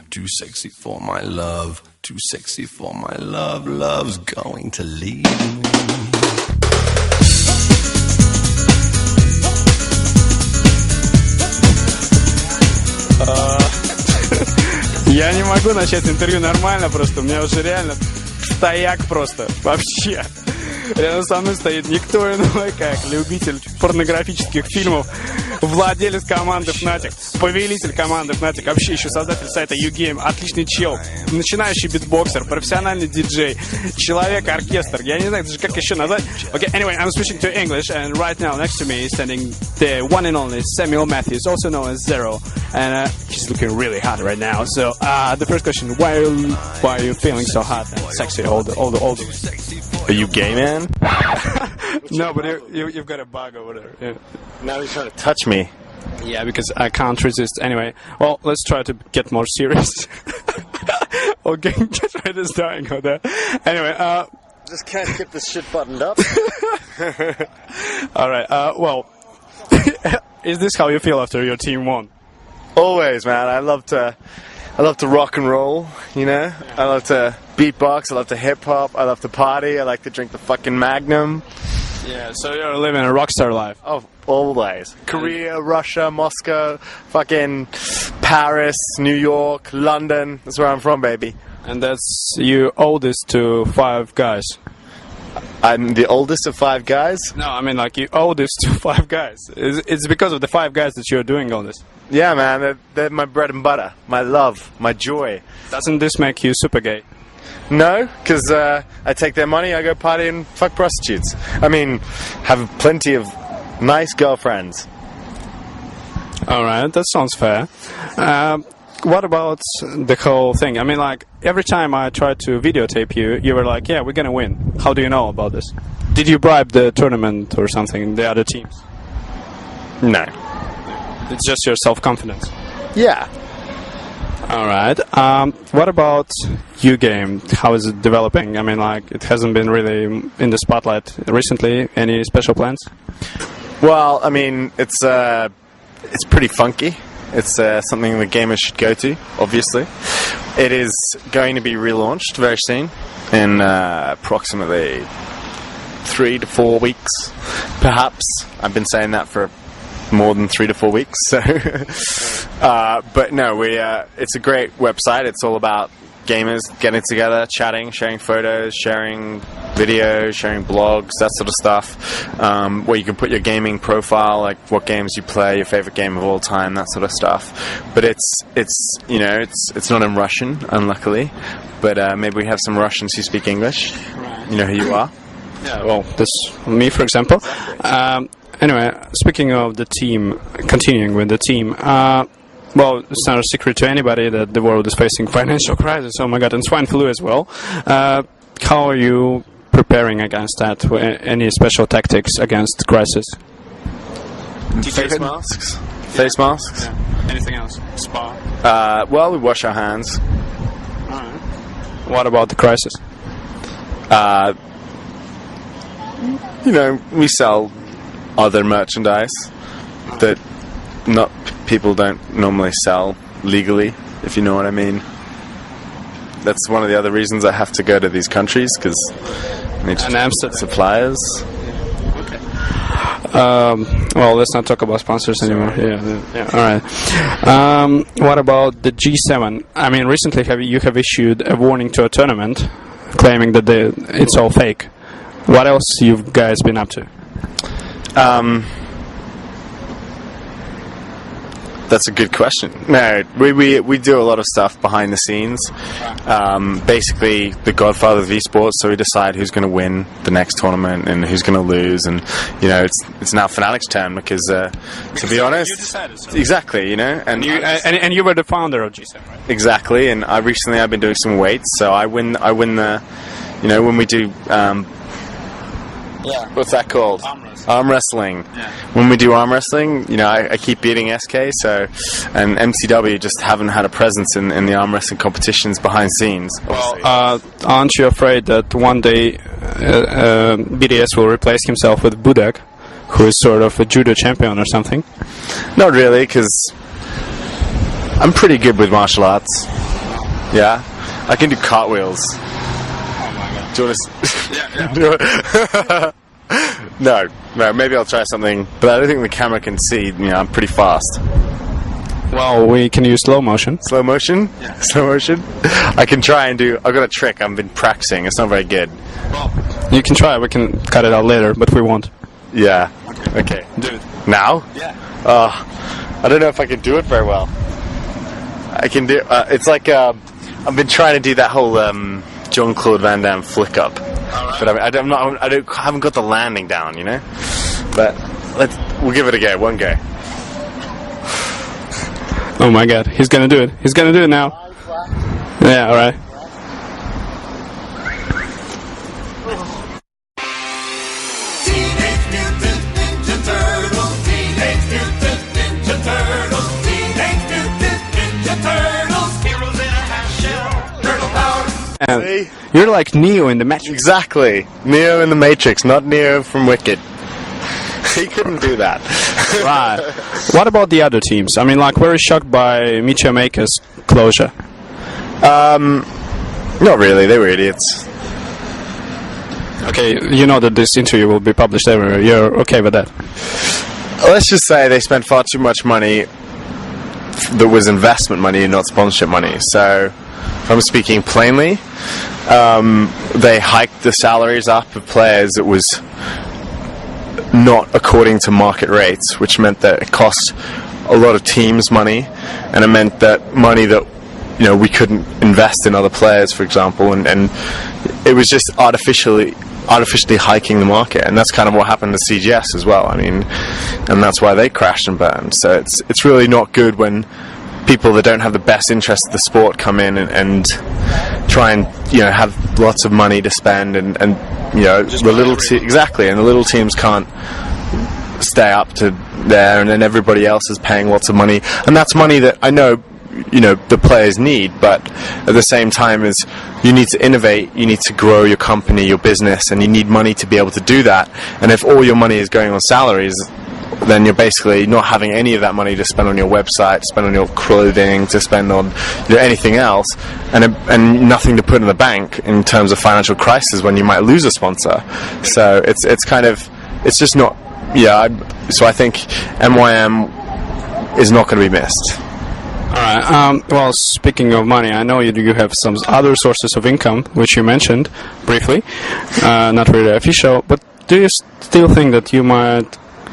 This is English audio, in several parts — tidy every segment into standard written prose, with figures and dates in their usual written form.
too sexy for my love, too sexy for my love, love's going to leave me. Я не могу начать интервью нормально, просто у меня уже реально стояк просто, вообще. Рядом со мной стоит никто иной, как любитель порнографических фильмов, владелец команды fnatic, повелитель команды fnatic, вообще еще создатель сайта YouGame, отличный чел, начинающий битбоксер, профессиональный диджей, человек-оркестр, я не знаю даже как еще назвать. Okay, anyway, I'm switching to English, and right now next to me is standing the one and only Sэмom Metьюs, also known as Zero, and he's looking really hot right now. So the first question, why are you feeling so hot and sexy all the Are you gay, man? No, but you've got a bug over there. Yeah. Now he's trying to touch me. Yeah, because I can't resist. Anyway, well, let's try to get more serious. Okay, get rid of dying over there. Anyway, Just can't get this shit buttoned up. all right. Well, is this how you feel after your team won? Always, man. I love to rock and roll, you know? I love to beatbox, I love to hip hop, I love to party, I like to drink the fucking Magnum. Yeah, so you're living a rockstar life. Oh, always. Korea, Russia, Moscow, fucking Paris, New York, London. That's where I'm from, baby. And that's you oldest to 5 guys. I'm the oldest of 5 guys. No, I mean like you oldest to 5 guys. It's because of the 5 guys that you're doing all this. Yeah, man, they're my bread and butter, my love, my joy. Doesn't this make you super gay? No, because I take their money, I go party and fuck prostitutes. I mean, have plenty of nice girlfriends. Alright, that sounds fair. What about the whole thing? I mean, like, every time I tried to videotape you, you were like, yeah, we're gonna win. How do you know about this? Did you bribe the tournament or something, the other teams? No. It's just your self-confidence. Yeah. Alright. What about YouGame? How is it developing? I mean, like, it hasn't been really in the spotlight recently. Any special plans? Well, I mean, it's pretty funky. It's something the gamers should go to, obviously. It is going to be relaunched very soon, in approximately 3 to 4 weeks, perhaps. I've been saying that for more than 3 to 4 weeks. So, but no, it's a great website. It's all about gamers getting together, chatting, sharing photos, sharing videos, sharing blogs, that sort of stuff. Where you can put your gaming profile, like what games you play, your favorite game of all time, that sort of stuff. But it's not in Russian, unluckily. But maybe we have some Russians who speak English. You know who you are? Yeah. Well, this me, for example. Anyway, speaking of the team, continuing with the team, well, it's not a secret to anybody that the world is facing financial crisis, oh my god, and swine flu as well. How are you preparing against that? Any special tactics against crisis? Face masks. Face masks. Yeah. Anything else? Spa? Well, we wash our hands. Alright. What about the crisis? We sell other merchandise that people don't normally sell legally, if you know what I mean. That's one of the other reasons I have to go to these countries, because I need suppliers. Okay. Well, let's not talk about sponsors anymore. Yeah. All right. What about the G7? I mean, recently you have issued a warning to a tournament, claiming that it's all fake. What else you guys been up to? That's a good question. No, we do a lot of stuff behind the scenes. Basically, the godfather of esports, so we decide who's going to win the next tournament and who's going to lose. And it's now Fnatic's turn because to be honest, you decided so. Exactly, and you were the founder of G7, right? Exactly. And I've been doing some weights, so I win the, when we do. What's that called? Arm wrestling. Yeah. When we do arm wrestling, I keep beating SK, and MCW just haven't had a presence in the arm wrestling competitions behind scenes. Well, aren't you afraid that one day BDS will replace himself with Budak, who is sort of a judo champion or something? Not really, because I'm pretty good with martial arts. Yeah, I can do cartwheels. Oh my god. Do you want to? Yeah. No. Maybe I'll try something, but I don't think the camera can see. You know, I'm pretty fast. Well, we can use slow motion. Slow motion? Yeah. Slow motion? I can try and do... I've got a trick I've been practicing. It's not very good. Well, you can try. We can cut it out later, but we won't. Yeah. Okay. Do it. Now? Yeah. I don't know if I can do it very well. I can do... it's like... I've been trying to do that whole Jean-Claude Van Damme flick up. Right. But I haven't got the landing down, you know? But we'll give it a go. One go. Oh my god, he's gonna do it. He's gonna do it now. Yeah, alright. Teenage Mutant Ninja Turtles, Teenage Mutant Ninja Turtles, Teenage Mutant Ninja Turtles, heroes in a half shell, turtle power. And you're like Neo in the Matrix. Exactly. Neo in the Matrix, not Neo from Wicked. He couldn't do that. Right. What about the other teams? I mean, like, very shocked by Michio Maker's closure. Not really. They were idiots. Okay, you know that this interview will be published everywhere. You're okay with that? Let's just say they spent far too much money that was investment money and not sponsorship money. So, if I'm speaking plainly, they hiked the salaries up of players that was not according to market rates, which meant that it cost a lot of teams money, and it meant that money that, you know, we couldn't invest in other players, for example, and it was just artificially hiking the market, and that's kind of what happened to CGS as well. I mean, and that's why they crashed and burned. So it's really not good when people that don't have the best interest of the sport come in and try and, you know, have lots of money to spend, and you know, the little exactly, and the little teams can't stay up to there, and then everybody else is paying lots of money, and that's money that I know, you know, the players need, but at the same time is you need to innovate, you need to grow your company, your business, and you need money to be able to do that. And if all your money is going on salaries, then you're basically not having any of that money to spend on your website, to spend on your clothing, to spend on, you know, anything else, and nothing to put in the bank in terms of financial crisis when you might lose a sponsor. So it's just not, so I think MYM is not going to be missed. Alright, well, speaking of money, I know you have some other sources of income, which you mentioned briefly, not really official, but do you still think that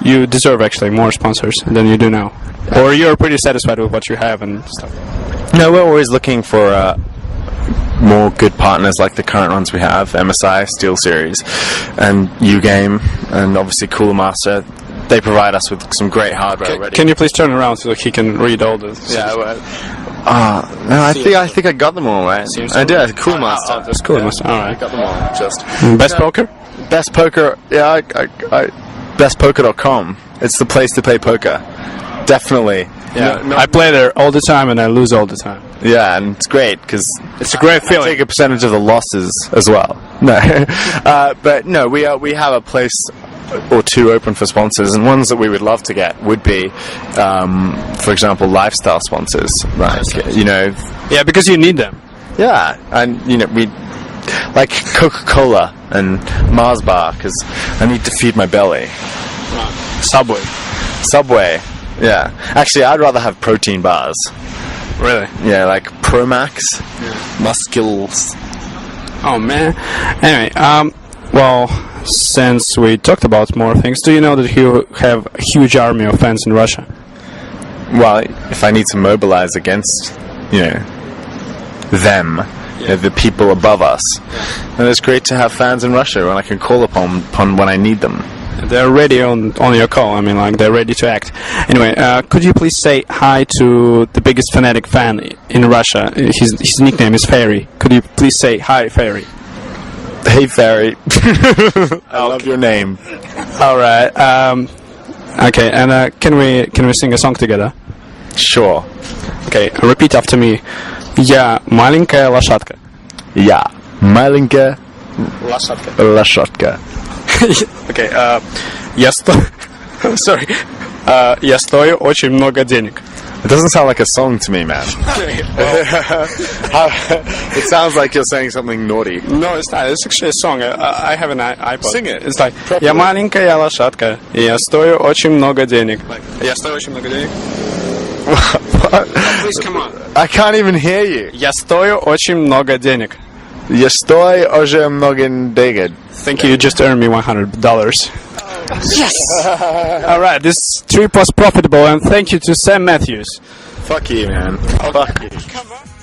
you deserve actually more sponsors than you do now? Or you're pretty satisfied with what you have and stuff? No, we're always looking for more good partners like the current ones we have, MSI, SteelSeries, and Ugame, and obviously Cooler Master. They provide us with some great hardware already. Can you please turn around so he can read all this? Yeah, well, no, I think I got them all, right? I did. Cooler Master. That's Cooler Master. All right. I got them all. Just Best Poker? Best Poker. Yeah, bestpoker.com. It's the place to play poker. Definitely. Yeah, I play there all the time and I lose all the time. Yeah, and it's great because it's a great feeling. I take a percentage of the losses as well. No, but no, we have a place or two open for sponsors, and ones that we would love to get would be, for example, lifestyle sponsors. Like, you know, yeah, because you need them. Yeah, and you know, we like Coca-Cola and Mars Bar because I need to feed my belly. Subway. Yeah, actually, I'd rather have protein bars. Really? Yeah, like Promax, Muscles. Oh man. Anyway, well, since we talked about more things, do you know that you have a huge army of fans in Russia? Well, if I need to mobilize against, you know, them, you know, the people above us, then it's great to have fans in Russia when I can call upon when I need them. They're ready on your call. I mean, like, they're ready to act. Anyway, could you please say hi to the biggest fnatic fan in Russia? His nickname is Fairy. Could you please say hi, Fairy? Hey, Fairy. I love your name. All right. Okay, and can we sing a song together? Sure. Okay, repeat after me. Я маленькая лошадка. Я маленькая лошадка. Okay, я стою очень много денег. It doesn't sound like a song to me, man. It sounds like you're saying something naughty. No, it's not. It's actually a song. I have an iPod. Sing it. It's like, Properly. я маленькая лошадка, и я стою очень много денег. Я стою очень много денег. Please, come on. I can't even hear you. Я стою очень много денег. Я стою очень много денег. Thank you just earned me $100. Yes! Alright, this trip was profitable, and thank you to Sэмom Metьюs. Fuck you, man. Fuck you. Come on.